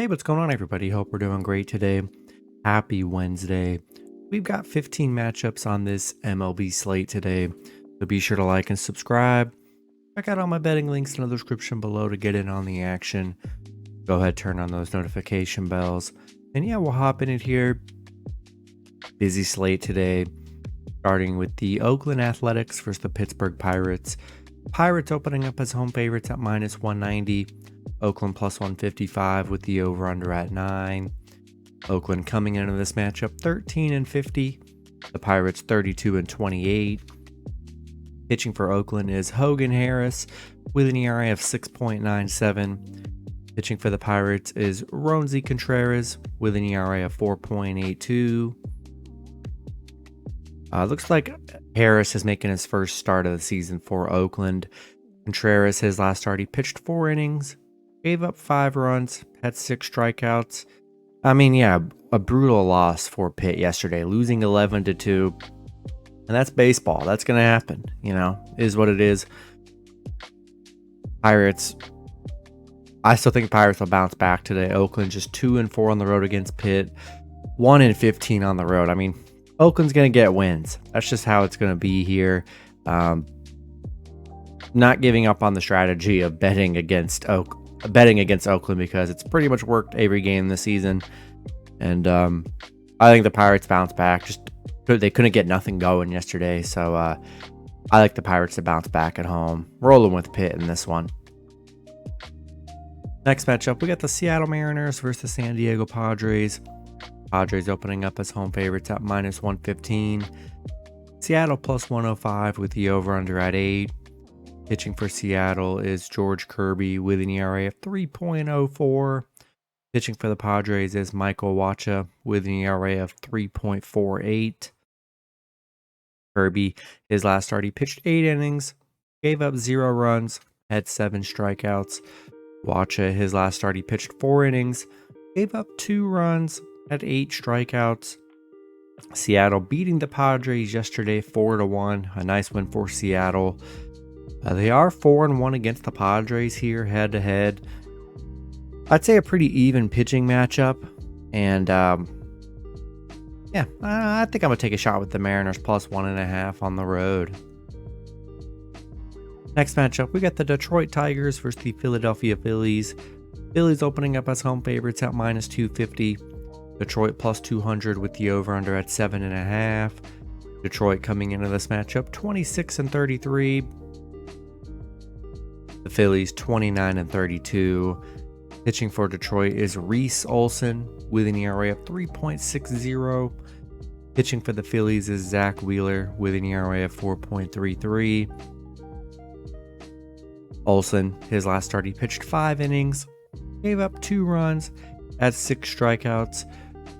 Hey, what's going on, everybody? Hope we're doing great today. Happy Wednesday. We've got 15 matchups on this MLB slate today, so be sure to like and subscribe. Check out all my betting links in the description below to get in on the action. Go ahead, turn on those notification bells. And yeah, we'll hop in it here. Busy slate today, starting with the Oakland Athletics versus the Pittsburgh Pirates. Pirates opening up as home favorites at minus 190. Oakland plus 155 with the over-under at 9. Oakland coming into this matchup 13-50. The Pirates 32-28. Pitching for Oakland is Hogan Harris with an ERA of 6.97. Pitching for the Pirates is Roansy Contreras with an ERA of 4.82. Looks like Harris is making his first start of the season for Oakland. Contreras, his last start, he pitched 4 innings, gave up 5 runs, had 6 strikeouts. I mean, yeah, a brutal loss for Pitt yesterday, losing 11-2. And that's baseball. That's going to happen, is what it is. Pirates, I still think Pirates will bounce back today. Oakland just 2-4 on the road against Pitt, 1-15 on the road. I mean, Oakland's going to get wins. That's just how it's going to be here. Not giving up on the strategy of betting against Oakland because it's pretty much worked every game this season. And I think the Pirates bounce back. They couldn't get nothing going yesterday, so I like the Pirates to bounce back at home. Rolling with Pitt in this one. Next matchup, we got the Seattle Mariners versus the San Diego Padres. Padres opening up as home favorites at minus 115. Seattle plus 105 with the over-under at 8. Pitching for Seattle is George Kirby with an ERA of 3.04. Pitching for the Padres is Michael Wacha with an ERA of 3.48. Kirby, his last start, he pitched 8 innings, gave up 0 runs, had 7 strikeouts. Wacha, his last start, he pitched 4 innings, gave up 2 runs, had 8 strikeouts. Seattle beating the Padres yesterday 4-1. A nice win for Seattle. They are 4-1 against the Padres here head to head. I'd say a pretty even pitching matchup. And I think I'm going to take a shot with the Mariners plus 1.5 on the road. Next matchup, we got the Detroit Tigers versus the Philadelphia Phillies. Phillies opening up as home favorites at minus 250. Detroit plus 200 with the over-under at 7.5. Detroit coming into this matchup 26-33. The Phillies 29-32. Pitching for Detroit is Reese Olson with an ERA of 3.60. Pitching for the Phillies is Zach Wheeler with an ERA of 4.33. Olson, his last start, he pitched 5 innings, gave up 2 runs, had 6 strikeouts.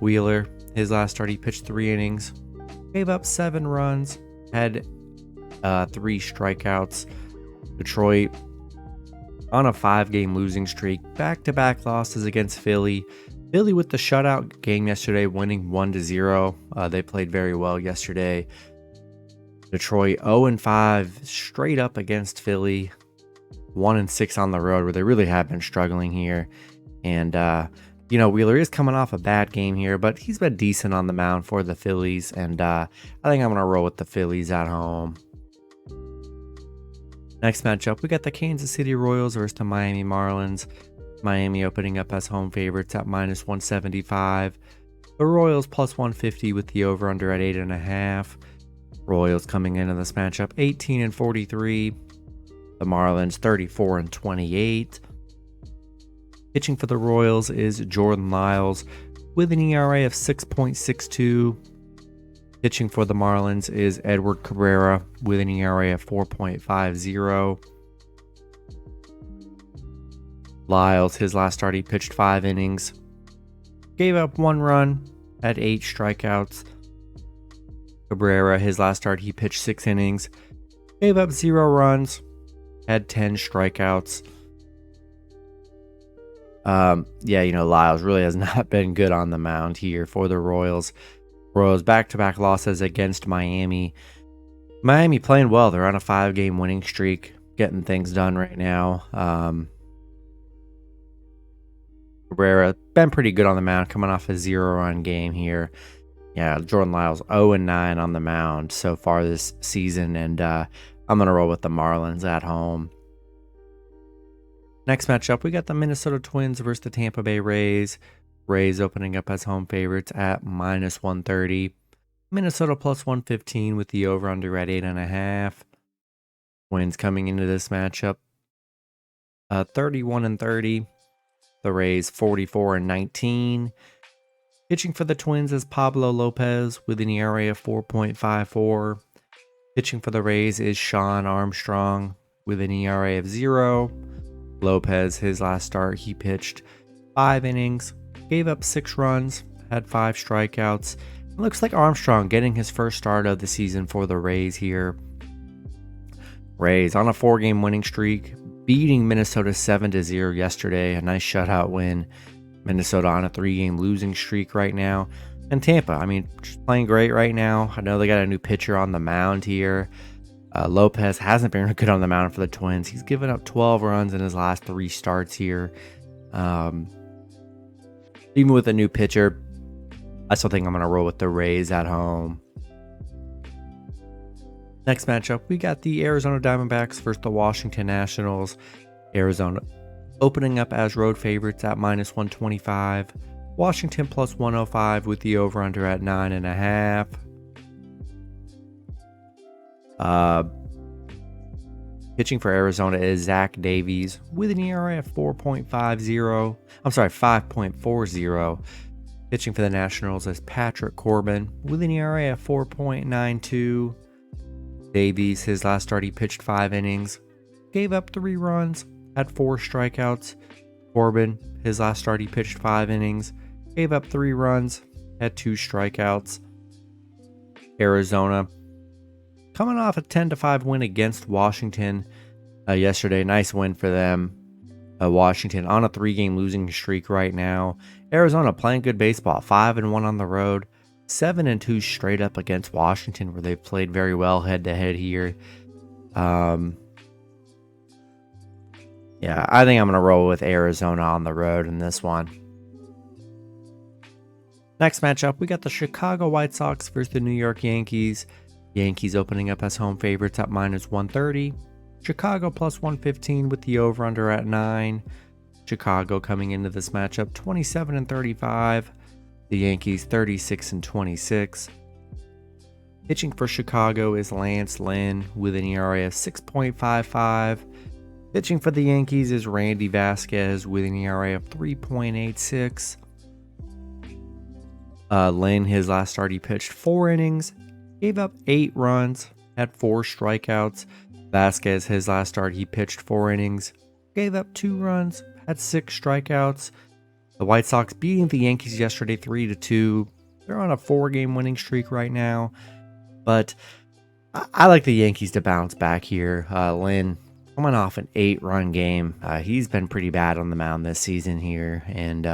Wheeler, his last start, he pitched 3 innings, gave up 7 runs, had 3 strikeouts. Detroit on a 5-game losing streak, back-to-back losses against Philly. Philly with the shutout game yesterday, winning 1-0. They played very well yesterday. Detroit 0-5 straight up against Philly, 1-6 on the road, where they really have been struggling here. And Wheeler is coming off a bad game here, but he's been decent on the mound for the Phillies, and I think I'm going to roll with the Phillies at home. Next matchup, we got the Kansas City Royals versus the Miami Marlins. Miami opening up as home favorites at minus 175. The Royals plus 150 with the over-under at 8.5. Royals coming into this matchup 18-43. The Marlins 34-28. Pitching for the Royals is Jordan Lyles with an ERA of 6.62. Pitching for the Marlins is Edward Cabrera with an ERA of 4.50. Lyles, his last start, he pitched 5 innings, gave up 1 run, had 8 strikeouts. Cabrera, his last start, he pitched 6 innings, gave up 0 runs, had 10 strikeouts. Lyles really has not been good on the mound here for the Royals. Royals back-to-back losses against Miami. Miami playing well. They're on a 5-game winning streak, getting things done right now. Cabrera been pretty good on the mound, coming off a 0-run game here. Yeah, Jordan Lyles 0-9 on the mound so far this season, and I'm going to roll with the Marlins at home. Next matchup, we got the Minnesota Twins versus the Tampa Bay Rays. Rays opening up as home favorites at -130. Minnesota +115 with the over-under at 8.5. Twins coming into this matchup 31-30. The Rays 44-19. Pitching for the Twins is Pablo Lopez with an ERA of 4.54. Pitching for the Rays is Sean Armstrong with an ERA of 0. Lopez, his last start, he pitched 5 innings, gave up 6 runs, had 5 strikeouts. It looks like Armstrong getting his first start of the season for the Rays here. Rays on a 4-game winning streak, beating Minnesota 7-0 yesterday. A nice shutout win. Minnesota on a 3-game losing streak right now. And Tampa, I mean, just playing great right now. I know they got a new pitcher on the mound here. Lopez hasn't been good on the mound for the Twins. He's given up 12 runs in his last 3 starts here. Even with a new pitcher, I still think I'm going to roll with the Rays at home. Next matchup, we got the Arizona Diamondbacks versus the Washington Nationals. Arizona opening up as road favorites at -125. Washington +105 with the over-under at 9.5. Pitching for Arizona is Zach Davies with an ERA of 5.40. Pitching for the Nationals is Patrick Corbin with an ERA of 4.92. Davies, his last start, he pitched 5 innings, gave up 3 runs, had 4 strikeouts. Corbin, his last start, he pitched 5 innings, gave up 3 runs, had 2 strikeouts. Arizona coming off a 10-5 win against Washington yesterday. Nice win for them. Washington on a 3-game losing streak right now. Arizona playing good baseball, 5-1 on the road, 7-2 straight up against Washington, where they've played very well head-to-head here. Yeah, I think I'm going to roll with Arizona on the road in this one. Next matchup, we got the Chicago White Sox versus the New York Yankees. Yankees opening up as home favorites at -130. Chicago +115 with the over-under at 9. Chicago coming into this matchup 27-35. The Yankees 36-26. Pitching for Chicago is Lance Lynn with an ERA of 6.55. Pitching for the Yankees is Randy Vasquez with an ERA of 3.86. Lynn, his last start, he pitched 4 innings, gave up 8 runs, had 4 strikeouts. Vasquez, his last start, he pitched 4 innings, gave up 2 runs, had 6 strikeouts. The White Sox beating the Yankees yesterday 3-2. They're on a 4-game winning streak right now. But I like the Yankees to bounce back here. Lynn coming off an 8-run game. He's been pretty bad on the mound this season here. And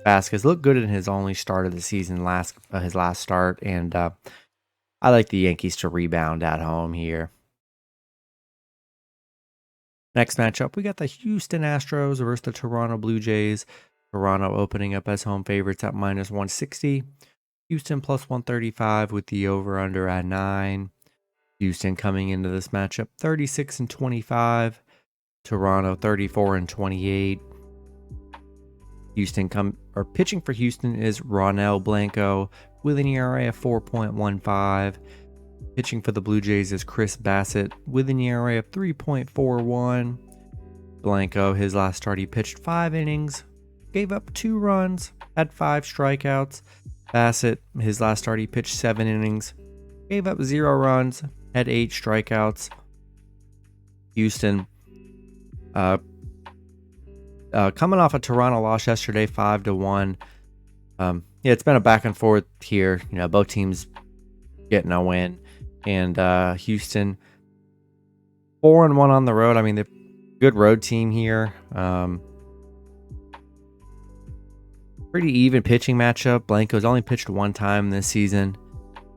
Vasquez looked good in his only start of the season, his last start. And I like the Yankees to rebound at home here. Next matchup, we got the Houston Astros versus the Toronto Blue Jays. Toronto opening up as home favorites at -160. Houston +135 with the over-under at 9. Houston coming into this matchup 36-25. Toronto 34-28. Pitching for Houston is Ronel Blanco with an ERA of 4.15. Pitching for the Blue Jays is Chris Bassett with an ERA of 3.41. Blanco, his last start, he pitched 5 innings, gave up 2 runs, had 5 strikeouts. Bassett, his last start, he pitched 7 innings, gave up 0 runs, had 8 strikeouts. Houston, coming off a Toronto loss yesterday, 5-1. Yeah, it's been a back and forth here. You know, both teams getting a win. And Houston 4-1 on the road. I mean, they're a good road team here. Pretty even pitching matchup. Blanco's only pitched 1 time this season,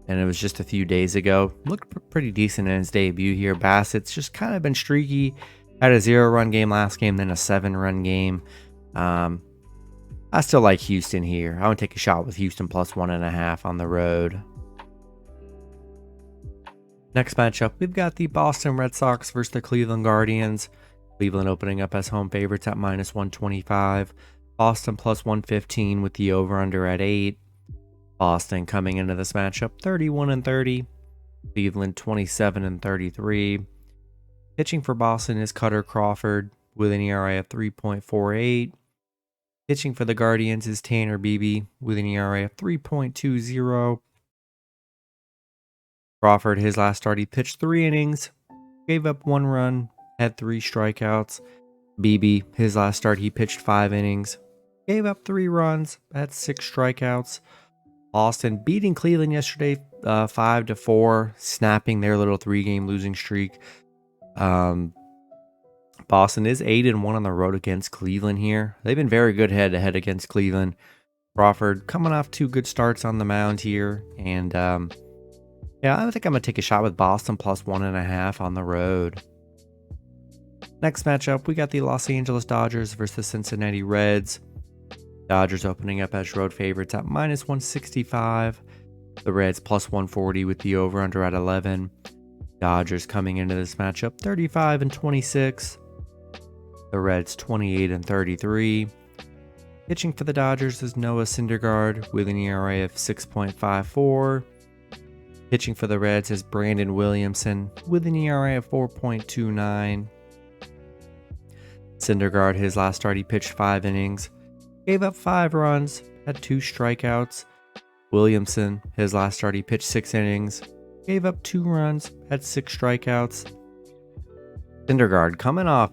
and it was just a few days ago. Looked pretty decent in his debut here. Bassett's just kind of been streaky. Had a 0-run game last game, then a 7-run game. I still like Houston here. I would take a shot with Houston plus 1.5 on the road. Next matchup, we've got the Boston Red Sox versus the Cleveland Guardians. Cleveland opening up as home favorites at minus 125. Boston plus 115 with the over-under at 8. Boston coming into this matchup 31-30. Cleveland 27-33. Pitching for Boston is Cutter Crawford with an ERA of 3.48. Pitching for the Guardians is Tanner Beebe with an ERA of 3.20. Crawford, his last start, he pitched 3 innings, gave up 1 run, had 3 strikeouts. Beebe, his last start, he pitched 5 innings, gave up 3 runs, had 6 strikeouts. Boston beating Cleveland yesterday 5-4, snapping their little 3-game losing streak. Boston is 8-1 on the road against Cleveland here. They've been very good head-to-head against Cleveland. Crawford coming off 2 good starts on the mound here, and yeah, I think I'm going to take a shot with Boston plus 1.5 on the road. Next matchup, we got the Los Angeles Dodgers versus the Cincinnati Reds. Dodgers opening up as road favorites at minus 165. The Reds plus 140 with the over-under at 11. Dodgers coming into this matchup 35-26. The Reds 28-33. Pitching for the Dodgers is Noah Syndergaard with an ERA of 6.54. Pitching for the Reds is Brandon Williamson with an ERA of 4.29. Syndergaard, his last start, he pitched 5 innings, gave up 5 runs, had 2 strikeouts. Williamson, his last start, he pitched 6 innings, gave up 2 runs, had 6 strikeouts. Syndergaard coming off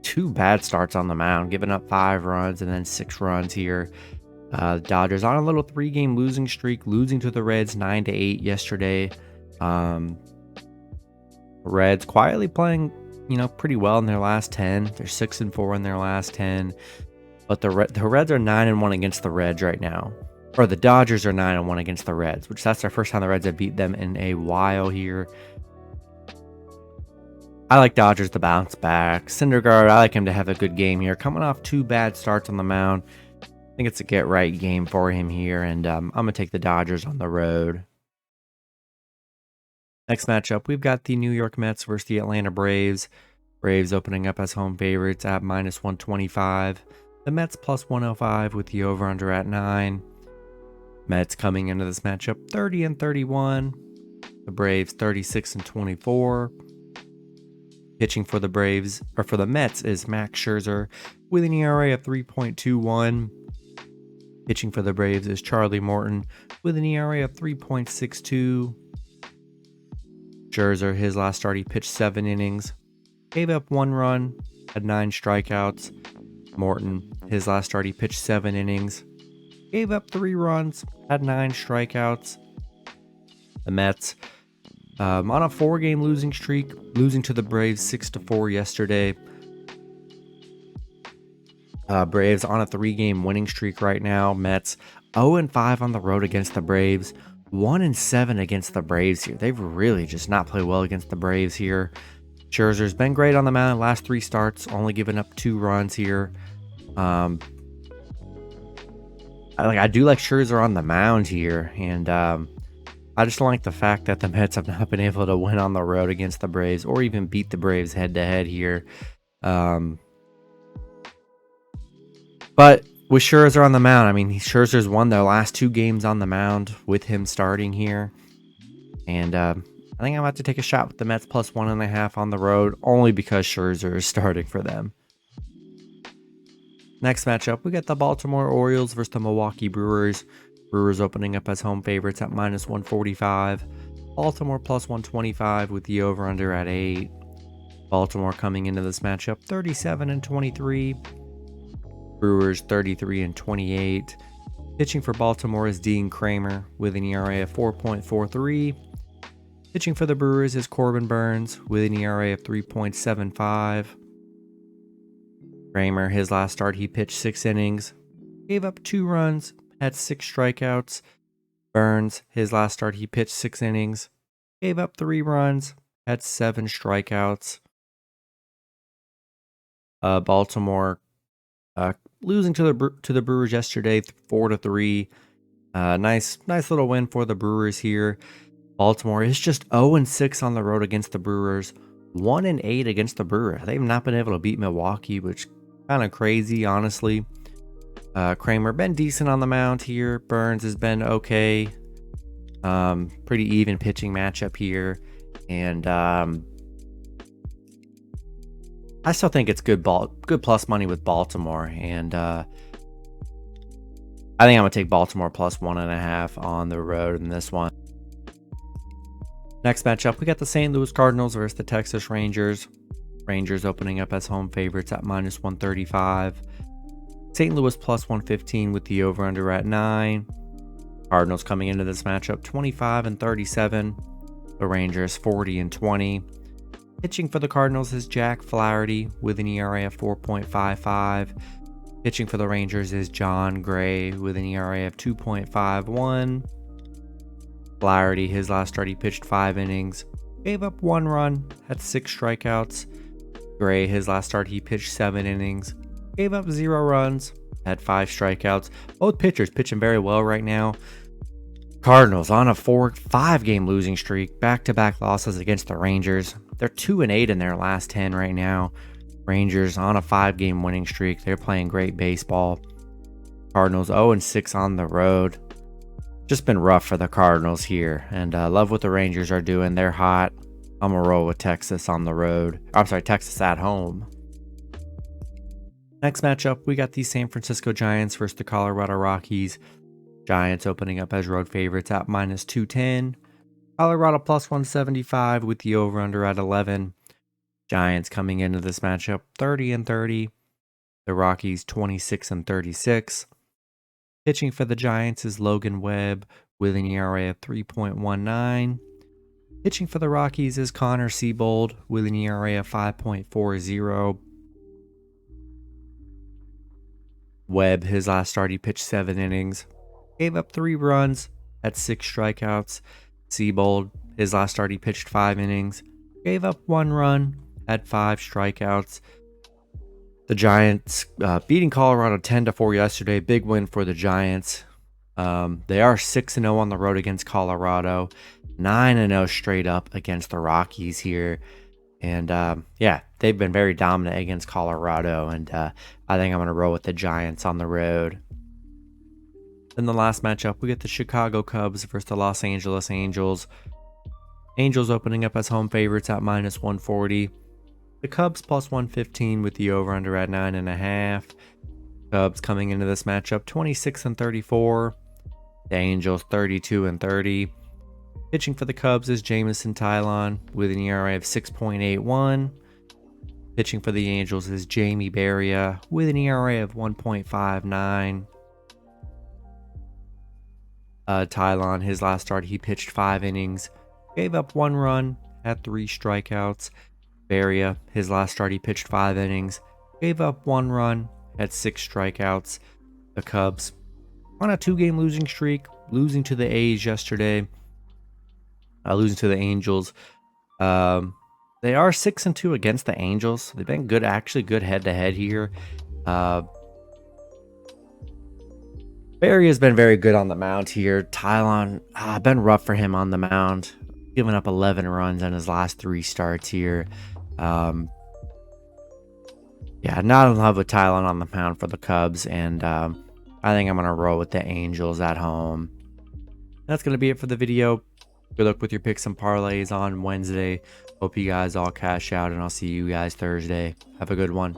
2 bad starts on the mound, giving up 5 runs and then 6 runs here. Dodgers on a little 3-game losing streak, losing to the Reds 9-8 yesterday. Reds quietly playing, pretty well in their last 10. They're 6-4 in their last 10. But the Reds are 9-1 against the Reds right now. Or the Dodgers are 9-1 against the Reds, which that's their first time the Reds have beat them in a while here. I like Dodgers to bounce back. Syndergaard, I like him to have a good game here. Coming off 2 bad starts on the mound. I think it's a get-right game for him here, and I'm going to take the Dodgers on the road. Next matchup, we've got the New York Mets versus the Atlanta Braves. Braves opening up as home favorites at minus 125. The Mets plus 105 with the over-under at 9. Mets coming into this matchup 30-31. The Braves 36-24. Pitching for the Braves, or for the Mets, is Max Scherzer with an ERA of 3.21. Pitching for the Braves is Charlie Morton with an ERA of 3.62. Scherzer, his last start, he pitched 7 innings, gave up 1 run, had 9 strikeouts. Morton, his last start, he pitched 7 innings, gave up 3 runs, had 9 strikeouts. The Mets on a 4-game losing streak, losing to the Braves 6-4 yesterday. Braves on a 3-game winning streak right now. Mets 0-5 on the road against the Braves, 1-7 against the Braves here. They've really just not played well against the Braves here. Scherzer's been great on the mound last 3 starts, only giving up 2 runs here. I do like Scherzer on the mound here, and I just don't like the fact that the Mets have not been able to win on the road against the Braves or even beat the Braves head-to-head here. But with Scherzer on the mound, Scherzer's won their last 2 games on the mound with him starting here. And I think I'm about to take a shot with the Mets plus 1.5 on the road, only because Scherzer is starting for them. Next matchup, we got the Baltimore Orioles versus the Milwaukee Brewers. Brewers opening up as home favorites at minus 145. Baltimore plus 125 with the over-under at 8. Baltimore coming into this matchup 37-23. Brewers 33-28. Pitching for Baltimore is Dean Kramer with an ERA of 4.43. Pitching for the Brewers is Corbin Burns with an ERA of 3.75. Kramer, his last start, he pitched 6 innings, gave up 2 runs, had 6 strikeouts. Burns, his last start, he pitched 6 innings, gave up 3 runs, had 7 strikeouts. Baltimore losing to the Brewers yesterday, 4-3. Nice little win for the Brewers here. Baltimore is just 0-6 on the road against the Brewers, 1-8 against the Brewers. They've not been able to beat Milwaukee, which kind of crazy, honestly. Kramer been decent on the mound here. Burns has been okay. Pretty even pitching matchup here, and I still think it's good plus money with Baltimore, and I think I'm gonna take Baltimore plus 1.5 on the road in this one. Next matchup, we got the St. Louis Cardinals versus the Texas Rangers. Rangers opening up as home favorites at -135. St. Louis plus 115 with the over/under at 9. Cardinals coming into this matchup 25-37. The Rangers 40-20. Pitching for the Cardinals is Jack Flaherty with an ERA of 4.55. Pitching for the Rangers is John Gray with an ERA of 2.51. Flaherty, his last start, he pitched 5 innings, gave up 1 run, had 6 strikeouts. Gray, his last start, he pitched 7 innings, gave up 0 runs, had 5 strikeouts. Both pitchers pitching very well right now. Cardinals on a 5 game losing streak, back-to-back losses against the Rangers. They're 2-8 in their last 10 right now. Rangers on a 5 game winning streak. They're playing great baseball. Cardinals 0-6 on the road. Just been rough for the Cardinals here, and love what the Rangers are doing. They're hot. I'm gonna roll with Texas on the road. I'm sorry, Texas at home. Next matchup, we got the San Francisco Giants versus the Colorado Rockies. Giants opening up as road favorites at -210. Colorado plus 175 with the over/under at 11. Giants coming into this matchup 30-30. The Rockies 26-36. Pitching for the Giants is Logan Webb with an ERA of 3.19. Pitching for the Rockies is Connor Seabold with an ERA of 5.40. Webb, his last start, he pitched 7 innings, gave up 3 runs, had 6 strikeouts. Seabold, his last start, he pitched 5 innings, gave up 1 run, had 5 strikeouts. The Giants beating Colorado 10-4 yesterday. Big win for the Giants. They are 6-0 on the road against Colorado, 9-0 straight up against the Rockies here. And yeah, they've been very dominant against Colorado, and I think I'm going to roll with the Giants on the road. In the last matchup, we get the Chicago Cubs versus the Los Angeles Angels. Angels opening up as home favorites at -140. The Cubs plus 115 with the over/under at 9.5. Cubs coming into this matchup 26-34. The Angels 32-30. Pitching for the Cubs is Jameson Taillon with an ERA of 6.81. Pitching for the Angels is Jamie Barria with an ERA of 1.59. Taillon, his last start, he pitched 5 innings, gave up 1 run, had 3 strikeouts. Barria, his last start, he pitched 5 innings, gave up 1 run, had 6 strikeouts. The Cubs on a 2 game losing streak, losing to the A's yesterday, losing to the Angels. They are 6-2 against the Angels. They've been good, actually good head-to-head here. Barry has been very good on the mound here. Taillon, been rough for him on the mound, giving up 11 runs in his last 3 starts here. Yeah, not in love with Taillon on the mound for the Cubs, and I think I'm going to roll with the Angels at home. That's going to be it for the video. Good luck with your picks and parlays on Wednesday. Hope you guys all cash out, and I'll see you guys Thursday. Have a good one.